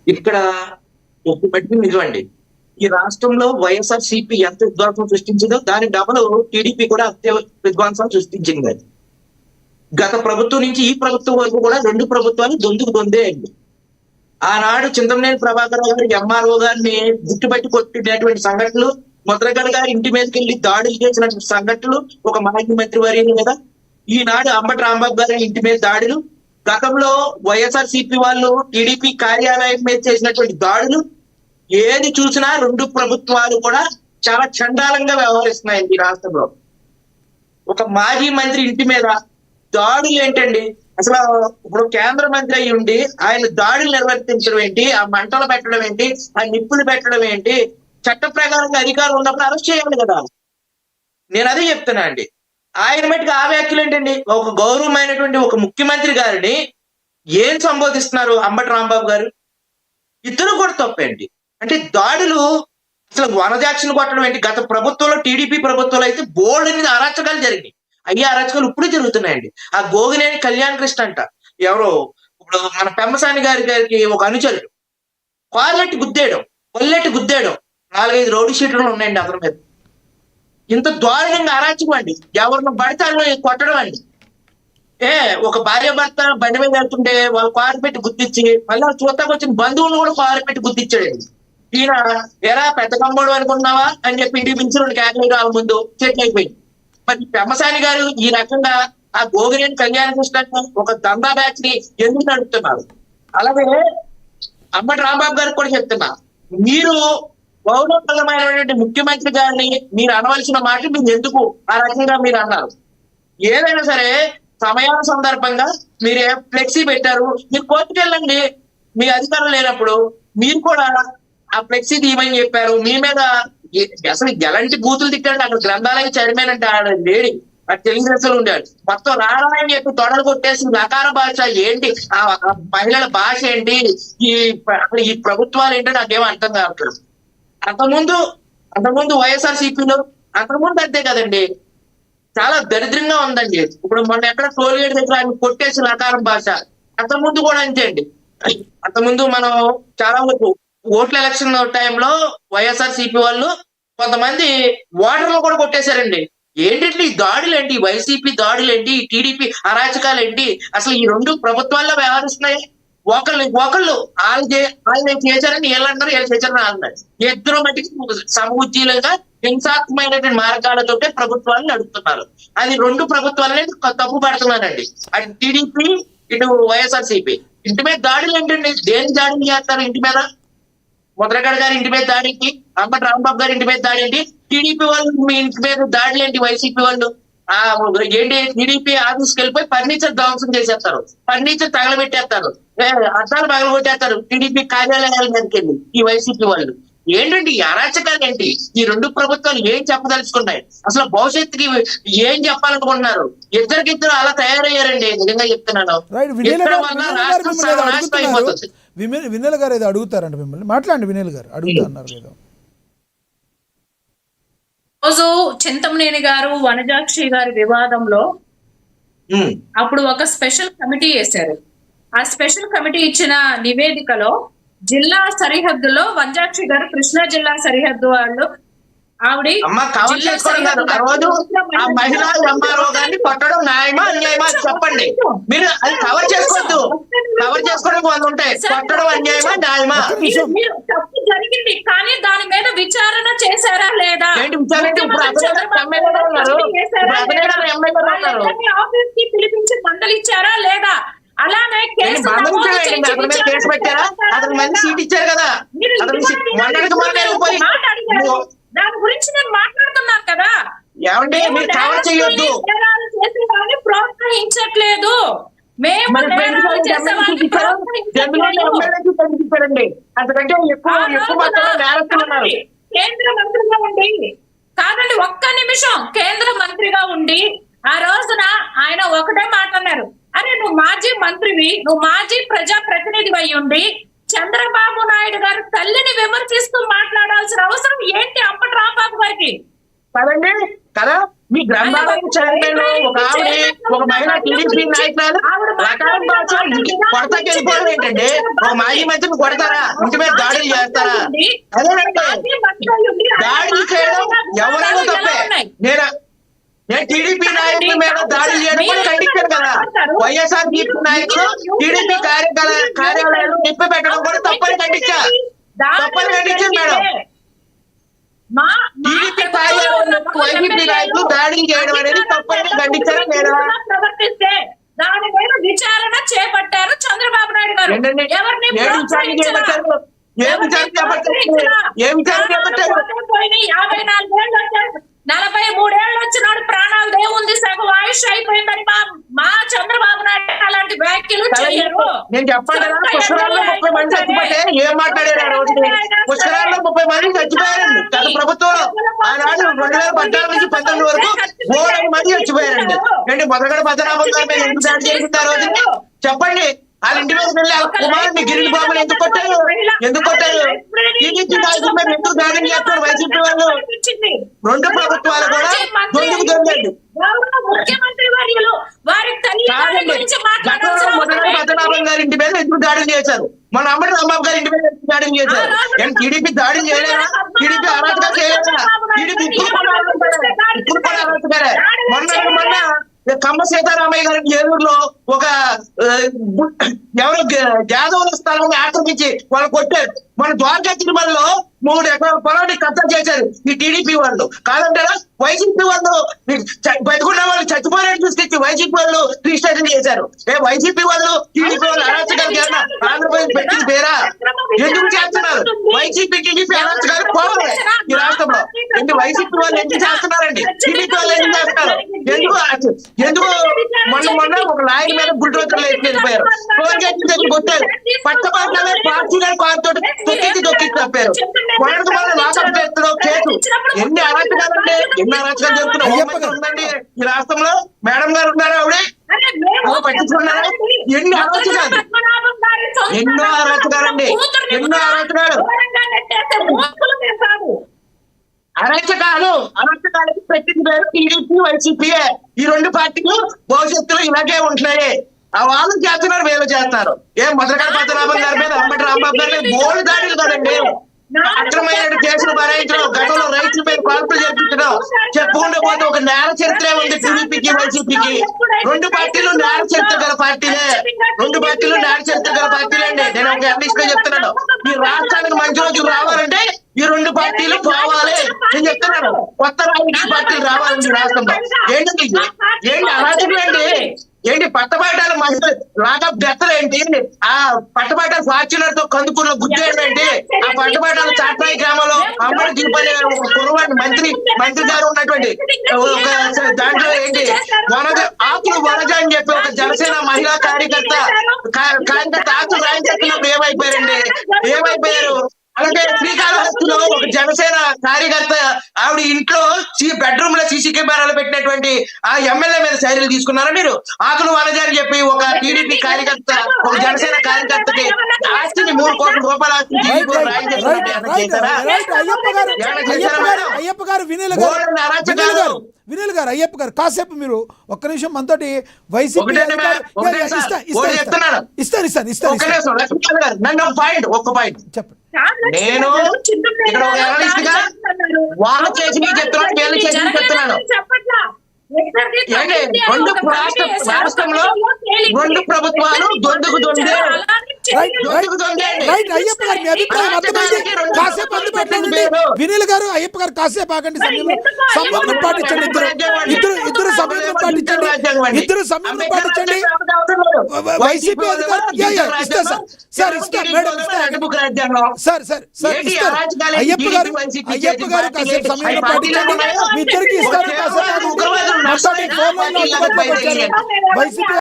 ఇక్కడ ఒక్కటి నిజమండి. ఈ రాష్ట్రంలో వైఎస్ఆర్‌సీపీ ఎంత విధ్వంసం సృష్టించిందో దాని డబల్ టీడీపీ కూడా అంతే విధ్వంసం సృష్టించింది. గత ప్రభుత్వం నుంచి ఈ ప్రభుత్వం వరకు కూడా 2 ప్రభుత్వాలు దొందుకు దొందేయండి. ఆనాడు చింతమనేని ప్రభాకర్ గారు ఎంఆర్ఓ గారిని గుట్టుబట్టి కొట్టినటువంటి సంఘటనలు, ముద్రగడ గారి ఇంటి మీదకి వెళ్లి దాడులు చేసినటువంటి సంఘటనలు ఒక మాజీ మంత్రి వర్యులు కదా. ఈనాడు అంబటి రాంబాబు గారి ఇంటి మీద దాడులు, గతంలో వైఎస్ఆర్‌సీపీ వాళ్ళు టీడీపీ కార్యాలయం మీద చేసినటువంటి దాడులు, ఏది చూసినా 2 ప్రభుత్వాలు కూడా చాలా చండాలంగా వ్యవహరిస్తున్నాయండి ఈ రాష్ట్రంలో. ఒక మాజీ మంత్రి ఇంటి మీద దాడులు ఏంటండి? అసలు ఇప్పుడు కేంద్ర మంత్రి అయ్యి ఉండి ఆయన దాడులు నిర్వర్తించడం ఏంటి, ఆ మంటలు పెట్టడం ఏంటి, ఆ నిప్పులు పెట్టడం ఏంటి? చట్ట ప్రకారంగా అధికారం ఉన్నప్పుడు అరెస్ట్ చేయాలి కదా. నేను అదే చెప్తున్నా అండి. ఆయన మట్టుకు ఆ వ్యాఖ్యలు ఏంటండి? ఒక గౌరవమైనటువంటి ఒక ముఖ్యమంత్రి గారిని ఏం సంబోధిస్తున్నారు అంబటి రాంబాబు గారు? ఇద్దరు కూడా తప్పేంటి. అంటే దాడులు అసలు వనజాక్షిని కొట్టడం ఏంటి? గత ప్రభుత్వంలో టీడీపీ ప్రభుత్వంలో అయితే బోల్డ్ అరాచకాలు జరిగినాయి. అయ్యే అరాచకాలు ఇప్పుడు జరుగుతున్నాయండి. ఆ గోగినేని కళ్యాణ్ కృష్ణ అంట ఎవరో ఇప్పుడు మన పెమ్మసాని గారికి ఒక అనుచరుడు కాళ్ళెట్టి గుద్దేయడం, కొల్లెట్టి గుద్దేయడం, 4-5 రౌడీ షీటర్లు ఉన్నాయండి అతని మీద. ఇంత దారుణంగా అరాచకం అండి. ఎవరిని పడితే కొట్టడం అండి. ఒక భార్య భర్త బండి మీద వెళ్తుంటే వాళ్ళు కారు పెట్టి గుర్తించి మళ్ళీ చూస్తాకు వచ్చిన బంధువులు కూడా కారు పెట్టి గుర్తించాడు. ఈయన ఎరా పెద్ద కమ్మడు అనుకున్నావా అని చెప్పి ఇంటికి పిలిచి 2 కేకలు రావ ముందు సెటిల్ అయిపోయింది. మరి పెమ్మసాని గారు ఈ రకంగా ఆ గోగినేని కళ్యాణ కృష్ణ ఒక దందా బ్యాచ్ ని ఎందుకు నడుపుతున్నారు? అలాగే అంబటి రాంబాబు గారికి కూడా చెప్తున్నా, మీరు గౌరవప్రదమైనటువంటి ముఖ్యమంత్రి గారిని మీరు అనవలసిన మాట మీరు ఎందుకు ఆ రకంగా మీరు అన్నారు? ఏదైనా సరే సమయాల సందర్భంగా మీరు ఫ్లెక్సీ పెట్టారు, మీరు కోర్టుకు వెళ్ళండి. మీ అధికారం లేనప్పుడు మీరు కూడా ఆ ఫ్లెక్సీ తీయమని చెప్పారు. మీ మీద అసలు ఎలాంటి బూతులు తిట్టాడు? అక్కడ గ్రంథాలయ చైర్మన్ అంటే ఆడ లేడీ అది తెలుగుదేశంలో ఉండాడు. మొత్తం రారాయని చెప్పి తొడలు కొట్టేసి నకార భాష ఏంటి, ఆ మహిళల భాష ఏంటి, ఈ ప్రభుత్వాలు ఏంటో నాకేమో అర్థం కావట్లేదు. అంతకుముందు వైఎస్ఆర్‌సీపీలో అంతకుముందు అంతే కదండి. చాలా దరిద్రంగా ఉందండి. ఇప్పుడు మొన్న ఎక్కడ టోల్గేట్ దగ్గర ఆయన కొట్టేసి నకారం భాష. అంతకుముందు కూడా అంతే అండి. అంతకుముందు మనం చాలా వరకు ఓట్ల ఎలక్షన్ టైంలో వైఎస్ఆర్‌సీపీ వాళ్ళు కొంతమంది ఓటర్లు కూడా కొట్టేశారండి. ఏంటంటే ఈ దాడులు ఏంటి, వైసీపీ దాడులు ఏంటి, టీడీపీ అరాచకాలు ఏంటి? అసలు ఈ 2 ప్రభుత్వాల్లో వ్యవహరిస్తున్నాయి. ఒకళ్ళు వాళ్ళు చేశారని వీళ్ళు అంటారు, వీళ్ళు చేశారని అంటారు. ఇద్దరు మట్టికి సమూర్జీలుగా హింసాత్మకమైనటువంటి మార్గాలతోటే ప్రభుత్వాలు నడుపుతున్నారు. అది 2 ప్రభుత్వాలనే తప్పు పడుతున్నారండి. అటు టీడీపీ ఇటు వైఎస్ఆర్‌సీపీ. ఇంటి మీద దాడులు ఏంటండి? దేని దాడులు చేస్తారు ఇంటి మీద? ముద్రగడ గారి ఇంటి మీద దాడికి, అంబటి రాంబాబు గారి ఇంటి మీద దాడి ఏంటి? టీడీపీ వాళ్ళు మీ ఇంటి మీద దాడులు ఏంటి? వైసీపీ వాళ్ళు ఏంటి టీడీపీ ఆఫీస్కి వెళ్ళిపోయి ఫర్నిచర్ ధ్వంసం చేసేస్తారు, ఫర్నిచర్ తగలబెట్టేస్తారు, అద్దాలు పగలగొట్టేస్తారు టీడీపీ కార్యాలయాల మీదకి వెళ్ళి ఈ వైసీపీ వాళ్ళు. ఏంటండి ఈ అరాచకాలు ఏంటి? ఈ 2 ప్రభుత్వాలు ఏం చెప్పదలుచుకున్నాయి? అసలు భవిష్యత్తుకి ఏం చెప్పాలనుకుంటున్నారు? ఇద్దరికిద్దరు అలా తయారయ్యారండి. నిజంగా చెప్తున్నాను. వినల్ గారు ఏదో అడుగుతారంట మిమ్మల్ని. మాట్లాడండి వినల్ గారు, అడుగుతున్నారు ఏదో. రోజు చింతమనేని గారు వనజాక్షి గారి వివాదంలో అప్పుడు ఒక స్పెషల్ కమిటీ వేశారు. ఆ స్పెషల్ కమిటీ ఇచ్చిన నివేదికలో జిల్లా సరిహద్దులో వనజాక్షి గారు కృష్ణా జిల్లా సరిహద్దు వాళ్ళు ఆవిడ కొట్టడం న్యాయమా అన్యాయమా చెప్పండి. మీరు అది కవర్ చేసుకోవద్దు. కవర్ చేసుకోవడానికి వాళ్ళు ఉంటాయి. కొట్టడం అన్యాయమా న్యాయమా? మీరు తప్పు జరిగింది కానీ దాని మీద విచారణ చేశారా లేదా? ఆఫీస్ కి పిలిపించి మందలిచ్చారా లేదా? అలానే కేసు పెట్టారా? అతను మంది సీట్ ఇచ్చారు కదా. దాని గురించి నేను మాట్లాడుతున్నాను కదా. ఏమంటే మీరు కవర్ చేయొద్దు. ప్రోత్సహించట్లేదు. మేము కేంద్ర మంత్రిగా ఉండి కాదండి, ఒక్క నిమిషం, కేంద్ర మంత్రిగా ఉండి ఆ రోజున ఆయన ఒకటే మాట అన్నారు, అరే నువ్వు మాజీ మంత్రివి, నువ్వు మాజీ ప్రజా ప్రతినిధి అయి ఉండి చంద్రబాబు నాయుడు గారు తల్లిని విమర్శిస్తూ మాట్లాడాల్సిన అవసరం ఏంటి అంబటి రాంబాబు గారికి? కదండి కదా మీ గ్రంథాలయం చైర్మన్ ఒక ఆవిడ ఒక మహిళా టీడీపీ నాయకురాలు రకాల భాష కొడతాకి వెళ్ళిపోవడం ఏంటండి? ఒక మాజీ మంత్రిని కొడతారా? ఇంటి మీద దాడులు చేస్తారా? అదేనండి దాడులు చేయడం ఎవరైనా తప్పే. నేను టీడీపీ నాయకుల మీద దాడులు చేయడం కూడా ఖండించాను కదా. వైఎస్ఆర్ నాయకులు టీడీపీ కార్యాలయాలు నిప్పి పెట్టడం కూడా తప్పని ఖండించా. తప్పని ఖండించాను మేడం. టీడీపీ కార్యాలయంలో వైసీపీ నాయకులు దాడులు చేయడం అనేది తప్పని ఖండించారు మేడం. ప్రవర్తిస్తే దాని మీద విచారణ చేపట్టారు చంద్రబాబు నాయుడు గారు. ఎవరిని ప్రోత్సహించారు? 43 ఏళ్ళు వచ్చినాడు, ప్రాణాలు దేవుంది, సగం ఆయుష్ అయిపోయిందని మా చంద్రబాబు నాయుడు అలాంటి వ్యాఖ్యలు చేయరు. నేను చెప్పండి కదా, పుష్కరాల్లో 30 మంది చచ్చిపోతే ఏం మాట్లాడారు? ఆ రోజు పుష్కరాల్లో 30 మంది చచ్చిపోయారండి గత ప్రభుత్వం. ఆనాడు 2014 నుంచి 19 వరకు 3 మంది చచ్చిపోయారండి. ఏంటి మొదలగడ పద్మనాభం గారి మీద ఎందుకు దాడి చేసింది ఆ రోజు? చెప్పండి. వాళ్ళ ఇంటి మీద వెళ్ళి వాళ్ళ కుమారుని గిరిజన బాబుని ఎందుకు కొట్టారు? టీడీపీ నాయకుల మీద ఎందుకు దాడి చేస్తారు వైసీపీ వాళ్ళు? 2 ప్రభుత్వాలు కూడా దొంగకు దొంగండి. ముఖ్యమంత్రి వర్యులు వారి పద్మనాభం గారి ఇంటి మీద ఎందుకు దాడులు చేశారు? మన అమ్మడి రాంబాబు గారి ఇంటి మీద ఎందుకు దాడులు చేశారు? టీడీపీ దాడి చేయలేదా? టీడీపీ అరాచకాలు చేయలేదా? టీడీపీ ఇప్పుడు కూడా అరాచకాలే. మొన్న కమ్మ సీతారామయ్య గారి ఏలూరులో ఒక ఎవరో జాదవుల స్థలాన్ని ఆక్రమించి వాళ్ళు కొట్టారు. మన ద్వారకా తిరుమలలో 3 ఎకరాల పొలాన్ని కబ్జా చేశారు ఈ టీడీపీ వాళ్ళు. కాదంటారా? వైసీపీ వాళ్ళు బతుకున్న వాళ్ళు చచ్చిపోయినట్టు తీసుకొచ్చి వైసీపీ వాళ్ళు రిజిస్ట్రేషన్ చేశారు. వైసీపీ వాళ్ళు టీడీపీ వాళ్ళు అరాచకాలు చేయాలా? ఆంధ్రప్రదేశ్ పెట్టింది పేరా? ఎందుకు చేస్తున్నారు? వైసీపీ టీడీపీ అరాచకాలు పోవాలి ఈ రాష్ట్రంలో. వైసీపీ వాళ్ళు ఎందుకు చేస్తున్నారండి? టీడీపీ వాళ్ళు ఎందుకు చేస్తున్నారు? ఎందుకు మొన్న ఒక లాయర్ మీద బుల్డోజర్లు వెళ్ళిపోయారు, టోల్ గేట్ దగ్గర కొట్టారు, పట్టపట్ల పార్టీ గారి కారుతో దొక్కి తప్పారు. మొన్నటి మన లాకప్ చేస్తున్నాం కేసు. ఎన్ని అరాచకాలంటే ఎన్ని అరాచకాలు జరుగుతున్నాయి ఈ రాష్ట్రంలో. మేడం గారు ఉన్నారు, ఆవిడే పట్టించుకున్నారా? ఎన్ని అరాచకాలు, ఎన్నో అరాచకాలండి, ఎన్నో అరాచకాలు. అరాచకాలకి పెట్టింది పేరు టీడీపీ వైసీపీఏ. ఈ 2 పార్టీలు భవిష్యత్తులో ఇలాగే ఉంటున్నాయి. ఆ వాళ్ళు చేస్తున్నారు, వీళ్ళు చేస్తారు. మొదలగడ పద్మనాభం గారి మీద అంబటి రాంబాబు గారి మీద బోల్డ్ దాడులు కదండి. అక్రమైన కేసులు భరించడం, గతంలో రైతుల మీద కాల్పులు జరిపించడం, చెప్పుకుంటూ పోతే ఒక నేర చరిత్రే ఉంది టీడీపీకి వైసీపీకి. 2 పార్టీలు నేర చరిత్ర గల పార్టీలే. 2 పార్టీలు నేర చరిత్ర గల పార్టీలండి. నేను ఒక ఇంగ్లీష్ లో చెప్తున్నాను. ఈ రాష్ట్రానికి మంచి రోజులు రావాలంటే ఈ 2 పార్టీలు పోవాలి. నేను చెప్తున్నాను, కొత్త రాజకీయ పార్టీలు రావాలండి రాష్ట్రంలో. ఏంటి అరాచకులండి? ఏంటి పట్టబాటాల మహిళలు లాకప్ డెత్తలు ఏంటి? ఆ పట్టబాటాల ఫార్చునర్ తో కందుకూరులో గుద్దేంటండి? ఆ పట్టబాటాల చాట్రాయి గ్రామంలో అమ్మడి దింపని ఒక కురవాడి మంత్రి గారు ఉన్నటువంటి ఒక దాంట్లో ఏంటి ఆకులు వనజ అని చెప్పి ఒక జనసేన మహిళా కార్యకర్త ఆకులు రాయించేస్తున్నప్పుడు ఏమైపోయారు? అలాగే శ్రీకాళహస్తిలో ఒక జనసేన కార్యకర్త ఆవిడ ఇంట్లో బెడ్రూమ్ లో సీసీ కెమెరాలు పెట్టినటువంటి ఆ ఎమ్మెల్యే మీద చర్యలు తీసుకున్నారా మీరు? ఆకులు వనజ అని చెప్పి ఒక టీడీపీ కార్యకర్త, ఒక జనసేన కార్యకర్తకి ఆస్తిని 3 కోట్ల రూపాయల ఆస్తిని అయ్యప్ప గారు, వినీల్ గారు, అయ్యప్ప గారు కాసేపు మీరు ఒక్క నిమిషం మనతోటి వైసీపీ చెప్పండి. నేను ఇక్కడ ఒక జర్నలిస్ట్ గా వాళ్ళు చేసి మీకు చెప్తున్నాను, వీళ్ళు చేసి చెప్తున్నాను. రాష్ట్రంలో 2 ప్రభుత్వాలు దొందుకు దొందే. అయ్యప్ప గారు మీ అభిప్రాయం అర్థమైంది. కాసేపు అందుబాటులో వినీల్ గారు, అయ్యప్ప గారు కాసేపు ఆగండి. సంయమనం పాటించండి. ఇద్దరు సంయమనం పాటించండి. వైసీపీ అధికారులు అయ్యప్ప గారు కాసేపు సమయంలో పాటించండి. మీ ఇద్దరికి ఇస్తారు. కాసేపు వైసీపీ